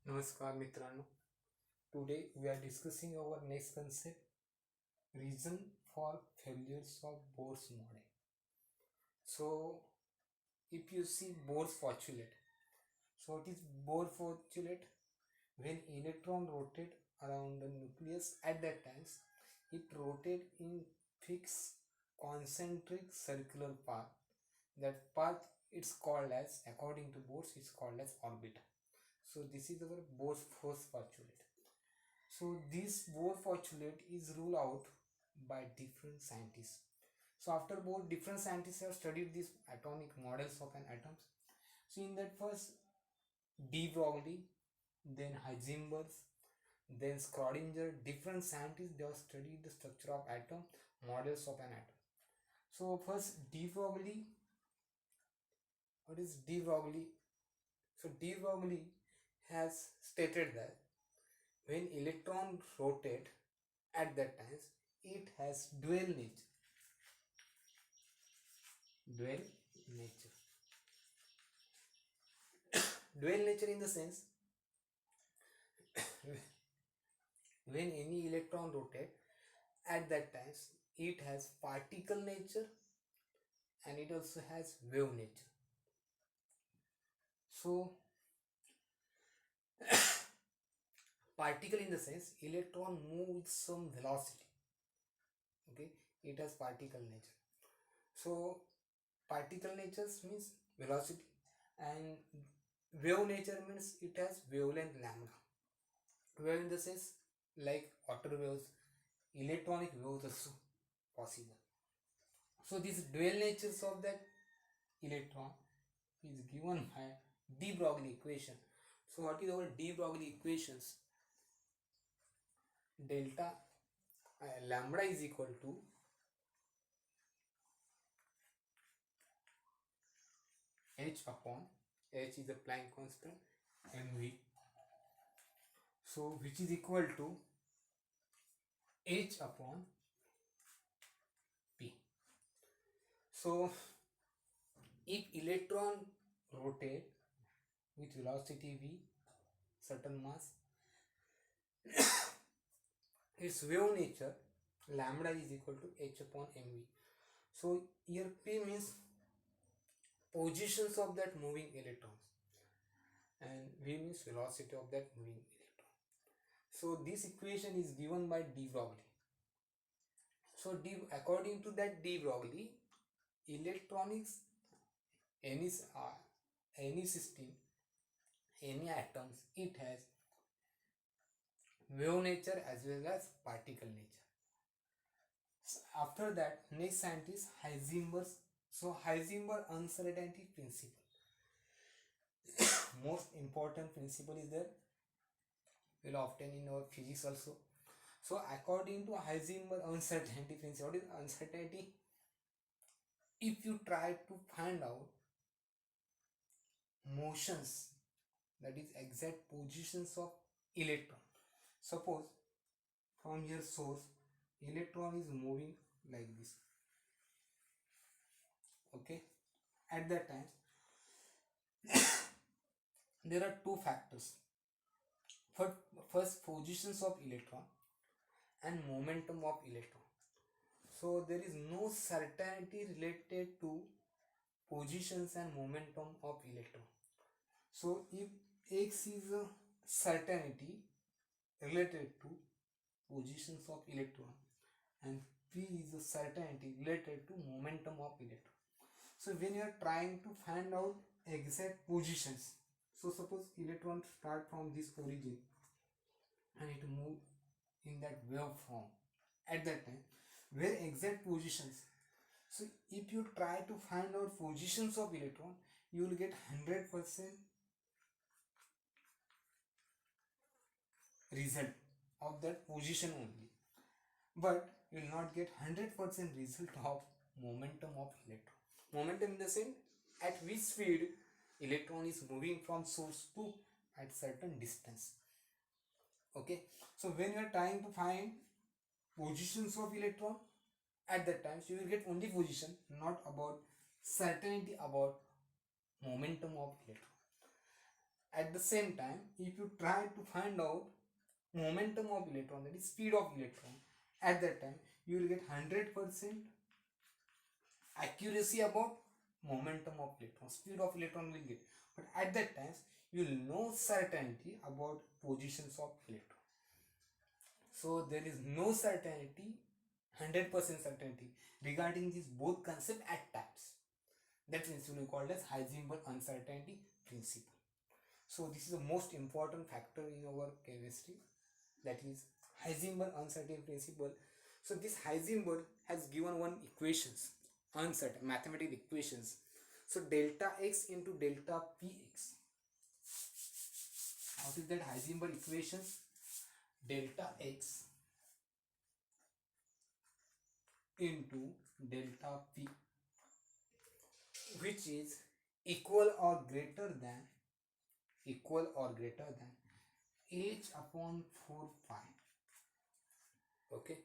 नमस्कार मित्रांनो. Today we are discussing our next concept, reason for failures of Bohr's model. So if you see Bohr's postulate, so what is Bohr postulate? When electron rotate around the nucleus at that time, it rotate in fixed concentric circular path. That path it's called as, according to Bohr, it's called as orbit. So this is our Bohr's first postulate. So this Bohr postulate is ruled out by different scientists. So after Bohr, different scientists have studied these atomic models of an atoms. So in that first, de Broglie, then Heisenberg, then Schrodinger, different scientists they have studied the structure of atom, models of an atom. So first de Broglie, what is de Broglie? So de Broglie has stated that when electron rotate at that time, it has dual nature. Dual nature. Dual nature in the sense, when any electron rotate at that time, it has particle nature and it also has wave nature. So particle in the sense, electron move with some velocity. Okay, it has particle nature. So particle nature means velocity, and wave nature means it has wavelength lambda. Wave in the sense like water waves, electronic waves also possible. So these dual natures of that electron is given by de Broglie equation. So what is our de Broglie equations? Delta lambda is equal to h upon h is the Planck constant mv. So which is equal to h upon p. So if electron rotate with velocity v, certain mass, its wave nature lambda is equal to h upon mv. So here p means positions of that moving electrons and v means velocity of that moving electron. So this equation is given by de Broglie. So according to that de Broglie, electronics, any system, any atoms, it has wave nature as well as particle nature. So after that, next scientist Heisenberg. So Heisenberg uncertainty principle. Most important principle is there, will often in our physics also. So according to Heisenberg uncertainty principle, what is uncertainty? If you try to find out motions, that is exact positions of electron. Suppose from your source, electron is moving like this. Okay, at that time there are two factors. First, positions of electron and momentum of electron. So there is no certainty related to positions and momentum of electron. So if X is a certainty related to positions of electron and P is a certainty related to momentum of electron. So when you are trying to find out exact positions, so suppose electron start from this origin and it move in that wave form at that time, where exact positions. So if you try to find out positions of electron, you will get 100% result of that position only, but you will not get 100% result of momentum of electron. Momentum in the sense at which speed electron is moving from source to at certain distance. Okay, so when you are trying to find positions of electron at that time, so you will get only position, not about certainty about momentum of electron. At the same time, if you try to find out momentum of electron, that is speed of electron, at that time you will get 100% accuracy about momentum of electron, speed of electron will get, but at that time you will know certainty about positions of electron. So there is no certainty, 100% certainty regarding these both concept at times. That principle is called as Heisenberg uncertainty principle. So this is the most important factor in our chemistry, that is Heisenberg uncertainty principle. So this Heisenberg has given one equations, uncertain mathematical equations. So delta x into delta px. What is that Heisenberg equations? Delta x into delta p, which is equal or greater than h upon 4 pi. Okay,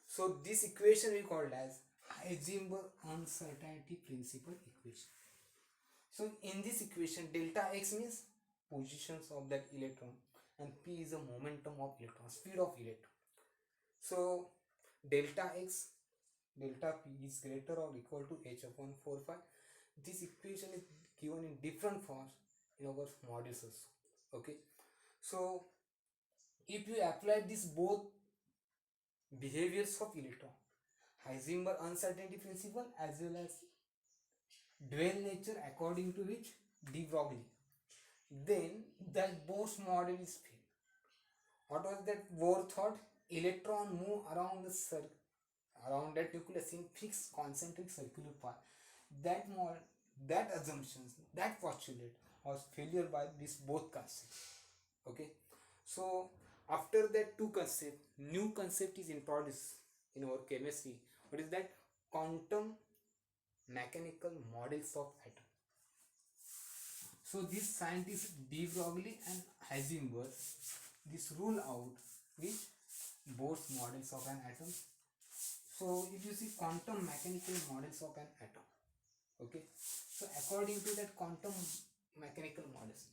so this equation we called as Heisenberg uncertainty principle equation. So in this equation, delta x means positions of that electron and p is the momentum of electron, speed of electron. So delta x, delta p is greater or equal to h upon 4 pi. This equation is given in different forms in our modules also. Okay, so if you apply this both behaviors of electron, Heisenberg uncertainty principle as well as dual nature according to which de Broglie, then that Bohr's model is failed. What was that Bohr thought? Electron move around the around that nucleus in fixed concentric circular path. That model, that assumptions, that postulate was failure by this both concepts. Okay, so after that two concept, new concept is introduced in our chemistry. What is that? Quantum mechanical models of atom. So these scientists de Broglie and Heisenberg, this rule out which Bohr's models of an atom. So if you see quantum mechanical models of an atom, okay, so according to that quantum mechanical models,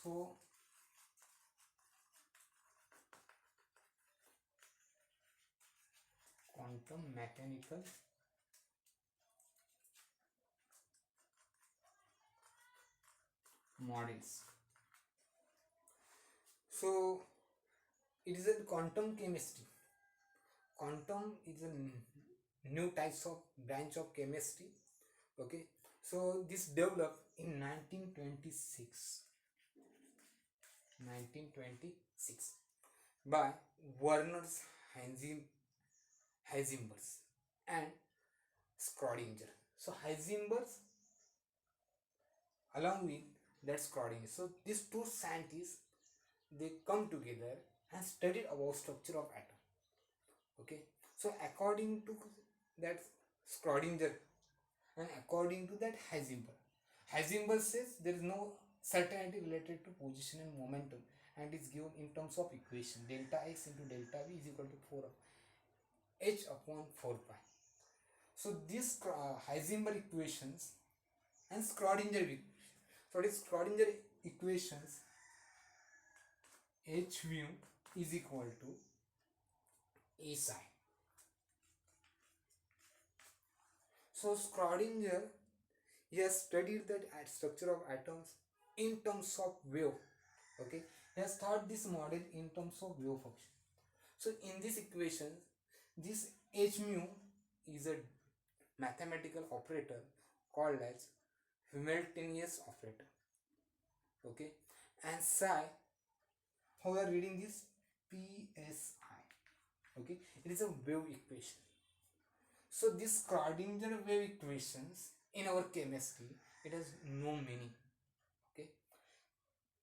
so quantum mechanical models, so it is a quantum chemistry. Quantum is a new types of branch of chemistry. Okay, so this developed in 1926 by Werner Heisenberg and Schrodinger. So Heisenberg along with that Schrodinger. So these two scientists, they come together and studied about structure of atom. Okay, so according to that Schrodinger and according to that Heisenberg says there is no certainty related to position and momentum, and is given in terms of equation delta x into delta v is equal to 4 h upon 4 pi. So these Heisenberg equations and Schrodinger equations. So it is Schrodinger equations, h mu is equal to a psi. So Schrodinger, he has studied that structure of atoms in terms of wave. Okay, he has thought this model in terms of wave function. So in this equation, this h mu is a mathematical operator called as Hamiltonian operator. Okay, and psi, how we are reading this? Psi. Okay, it is a wave equation. So this Schrodinger wave equations in our chemistry, it has no meaning. Okay,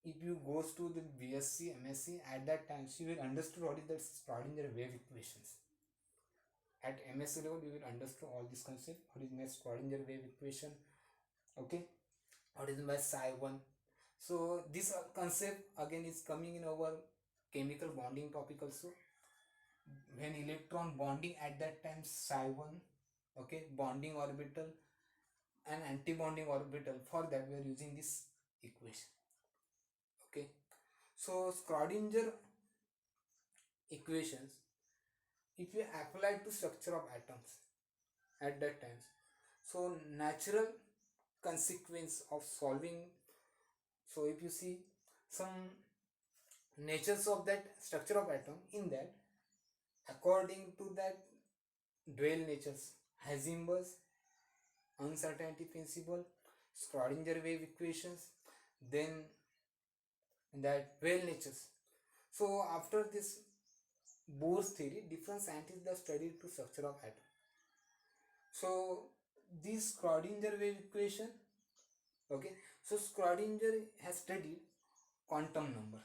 if you goes to the BSc, MSc, at that time you will understand what is that Schrodinger wave equations. At MSc level, you will understand all this concept. What is next Schrodinger wave equation? Okay, what is by psi 1? So this concept again is coming in our chemical bonding topic also. When electron bonding at that time psi 1, okay, bonding orbital and anti-bonding orbital, for that we are using this equation. So Schrodinger equations, if you apply to structure of atoms at that time, so natural consequence of solving, so if you see some natures of that structure of atom, in that according to that dual natures, Heisenberg's uncertainty principle, Schrodinger wave equations, then that dual natures. So after this Bohr's theory, different scientists have studied to structure of atom. So this Schrodinger wave equation, okay, so Schrodinger has studied quantum number.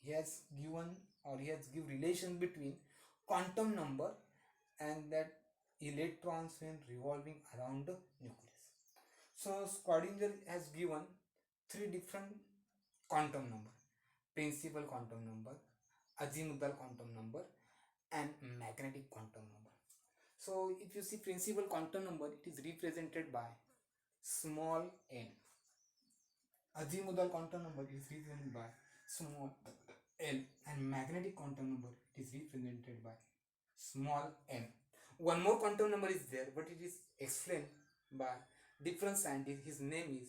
He has given, or he has given relation between quantum number and that electrons when revolving around the nucleus. So Schrodinger has given three different quantum number: principal quantum number, azimuthal quantum number, and magnetic quantum number. So if you see principal quantum number, it is represented by small n. Azimuthal quantum number is represented by small l, and magnetic quantum number is represented by small m. One more quantum number is there, but it is explained by different scientists. His name is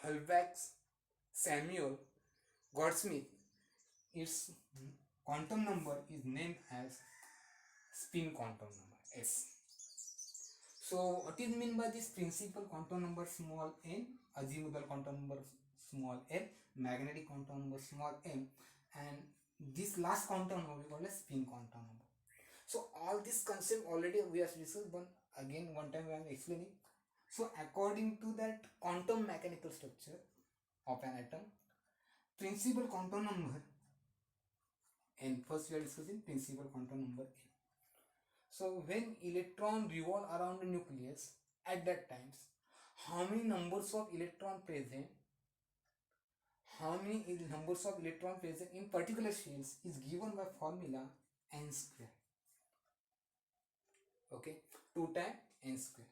Halbach Samuel Goudsmit. Its quantum number is named as spin quantum number, S. So what is meant by this principal quantum number small n, azimuthal quantum number small l, magnetic quantum number small m, and this last quantum number we call as spin quantum number. So all this concept already we have discussed, but again one time I am explaining. So according to that quantum mechanical structure of an atom, principal quantum number n, first we are discussing principal quantum number n. So when electron revolve around the nucleus at that times, how many numbers of electron present, in particular shells is given by formula n square. Okay, 2 times n square.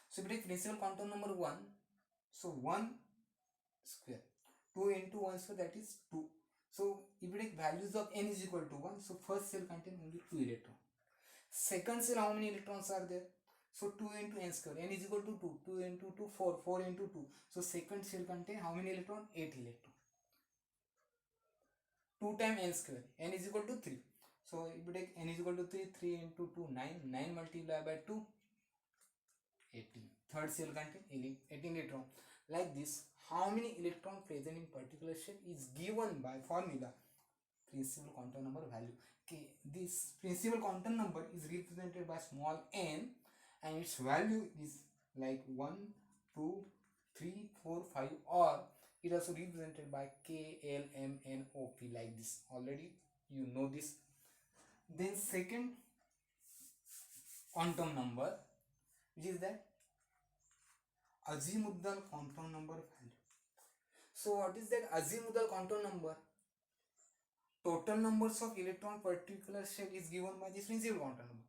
So if we take principal quantum number 1, so 1 square, 2 into 1 square, that is 2. So if we take values of n is equal to 1, so first cell contain only 2 electrons. Second cell, how many electrons are there? So 2 into n square, n is equal to 2, 2 into 2, 4, 4 into 2. So second cell contain how many electrons? 8 electrons. 2 times n square, n is equal to 3. So if we take n is equal to 3, 3 into 2, 9, 9 multiplied by 2, 18. Third cell contain 18 electrons. Like this, how many electrons present in particular shell is given by formula principal quantum number value. Okay, this principal quantum number is represented by small n, and its value is like 1, 2, 3, 4, 5, or it also represented by K, L, M, N, O, P, like this. Already you know this. Then second quantum number, which is that azimuthal quantum number value. So what is that azimuthal quantum number? Total numbers of electron particular shell is given by this principal quantum number.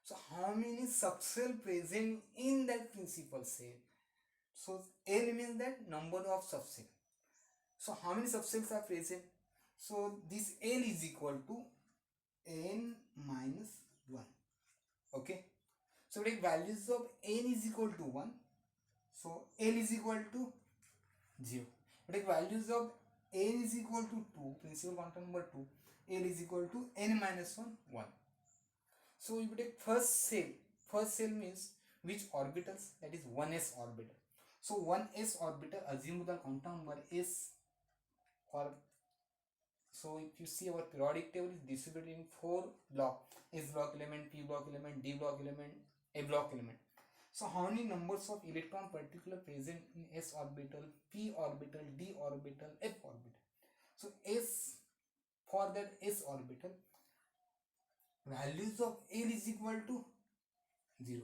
So how many subcell present in that principal cell? So L means that number of subcell. So how many subcells are present? So this L is equal to n minus 1. Okay. So take values of n is equal to 1. So L is equal to 0. Take values of n is equal to 2, principal quantum number 2, L is equal to n minus 1, 1. So if you take first cell means which orbitals? That is 1s orbital. So 1s orbital azimuthal quantum number is, or so if you see our periodic table is distributed in 4 blocks: S block element, P block element, D block element, A block element. So how many numbers of electron particular present in s orbital, p orbital, d orbital, f orbital? So s, for that s orbital, values of L is equal to 0.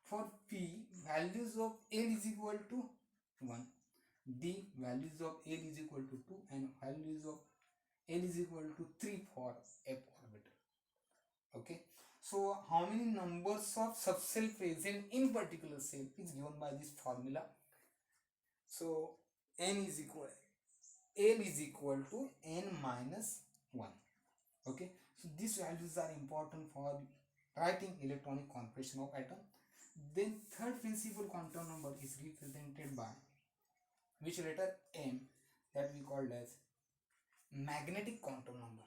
For p, values of L is equal to 1. D, values of L is equal to 2, and values of L is equal to 3 for f orbital. Okay. So how many numbers of subcell present in particular cell is given by this formula. So n is equal L is equal to n minus 1. Okay, so these values are important for writing electronic configuration of atom. Then third principal quantum number is represented by which letter? M, that we called as magnetic quantum number.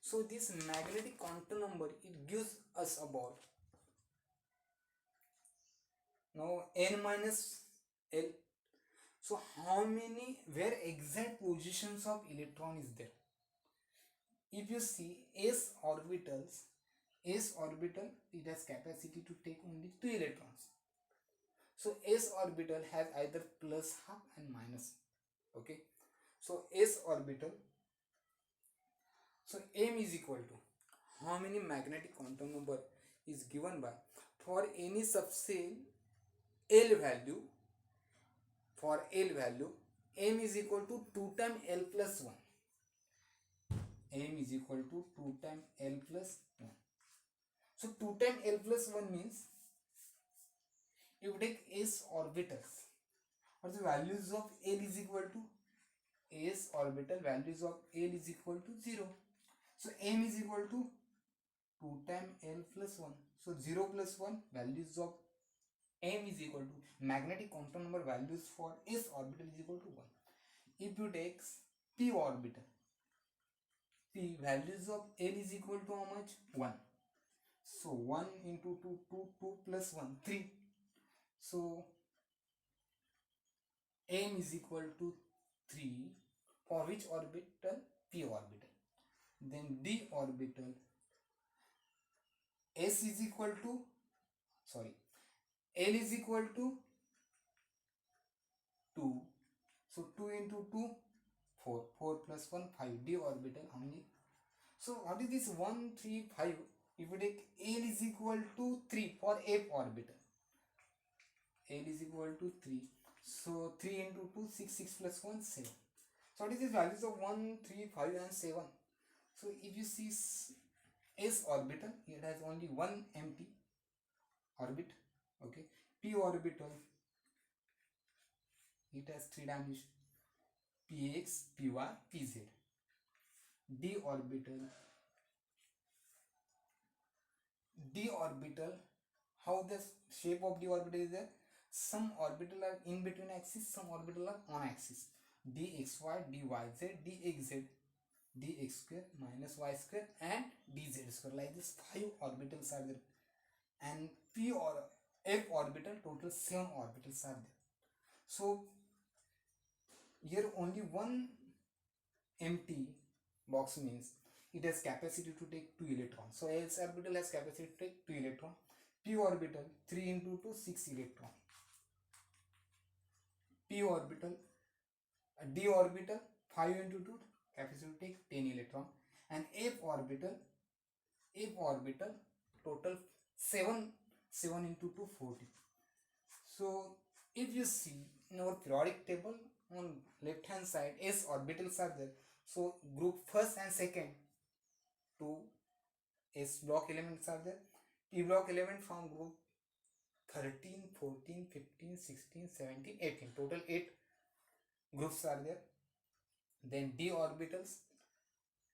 So this magnetic quantum number, it gives us about now n minus L. So how many, where exact positions of electron is there? If you see s orbitals, s orbital, it has capacity to take only 2 electrons. So s orbital has either plus half and minus. Okay, so s orbital, so m is equal to how many magnetic quantum number is given by, for any subshell L value, for L value, m is equal to 2 times L plus 1. M is equal to 2 times L plus 1. So 2 times L plus 1 means if you take s orbitals, what the values of L is equal to, s orbital values of L is equal to 0. So m is equal to 2 times L plus 1. So 0 plus 1, values of m is equal to magnetic quantum number values for s orbital is equal to 1. If you take p orbital, p values of L is equal to how much? 1. So 1 into 2, 2, 2 plus 1, 3. So m is equal to 3 for which orbital? P orbital. Then d orbital, s is equal to, sorry, L is equal to 2. So 2 into 2, 4. 4 plus 1, 5. D orbital, how many? So what is this 1, 3, 5? If we take L is equal to 3 for F orbital. L is equal to 3. So 3 into 2, 6. 6 plus 1, 7. So what is the values of 1, 3, 5 and 7? So if you see S orbital, it has only one empty orbit. Okay. P orbital, it has 3 dimensions: px, py, pz. D orbital, how the shape of D orbital is there? Some orbital are in between axis, some orbital are on axis. dxy, dyz, dxz, dx square minus y square and dz square, like this 5 orbitals are there. And p or f orbital, total 7 orbitals are there. So here only one empty box means it has capacity to take 2 electrons. So S orbital has capacity to take 2 electrons. P orbital 3 into 2, 6 electron. P orbital, D orbital 5 into 2, capacity to take 10 electron. And F orbital total 7 into 2, 40. So if you see in our periodic table on left hand side, S orbitals are there. So group first and second, 2 S block elements are there. P block element from group 13, 14, 15, 16, 17, 18. Total 8 groups are there. Then D orbitals,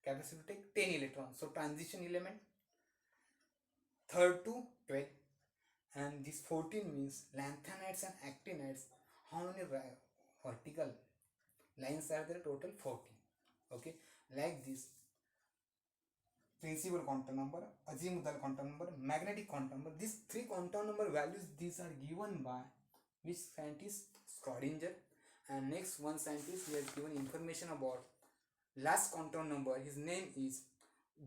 capacity to take 10 electrons. So transition element, third to 12. And this 14 means lanthanides and actinides. How many vertical lines are there? Total 14. Okay, like this principal quantum number, azimuthal quantum number, magnetic quantum number. These 3 quantum number values, these are given by which scientist? Schrodinger. And next one scientist, he has given information about last quantum number. His name is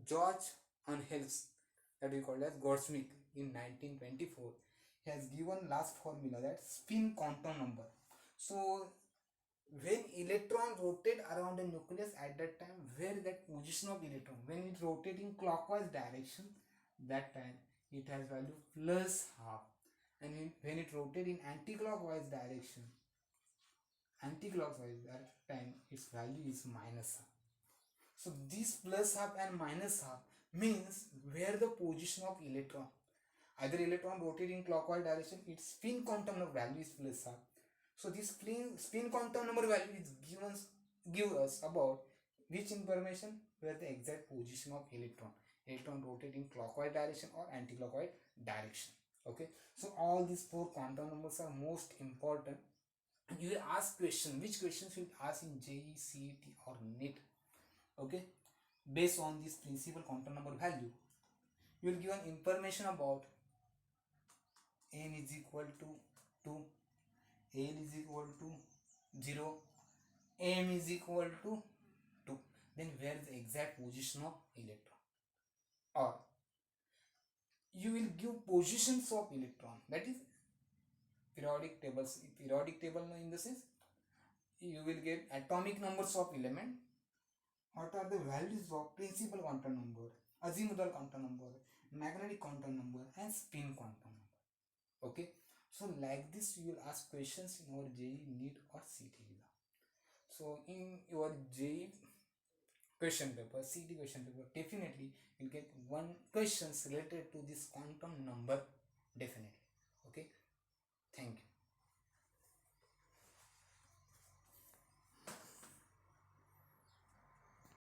George Anhels, that we call as Gauss-Schmidt, in 1924. He has given last formula, that spin quantum number. So when electron rotate around a nucleus, at that time where that position of electron, when it rotate in clockwise direction, that time it has value plus half. And when it rotate in anti-clockwise direction, that time its value is minus half. So this plus half and minus half means where the position of electron, either electron rotate in clockwise direction, its spin quantum number value is plus half. So this spin quantum number value is given give us about which information, where the exact position of electron rotate in clockwise direction or anti-clockwise direction. Okay, so all these four quantum numbers are most important. You will ask question, which questions will ask in JEE, CET or NET. Okay, based on this principal quantum number value, you will give an information about n is equal to 2, l is equal to 0, m is equal to 2. Then where is the exact position of electron? Or you will give positions of electron, that is periodic tables. Periodic table in the sense you will get atomic numbers of element. What are the values of principal quantum number, azimuthal quantum number, magnetic quantum number and spin quantum number. Okay, so like this you will ask questions in our JEE, NEET or CET exam. So in your JEE question paper, CET question paper, definitely you'll get one questions related to this quantum number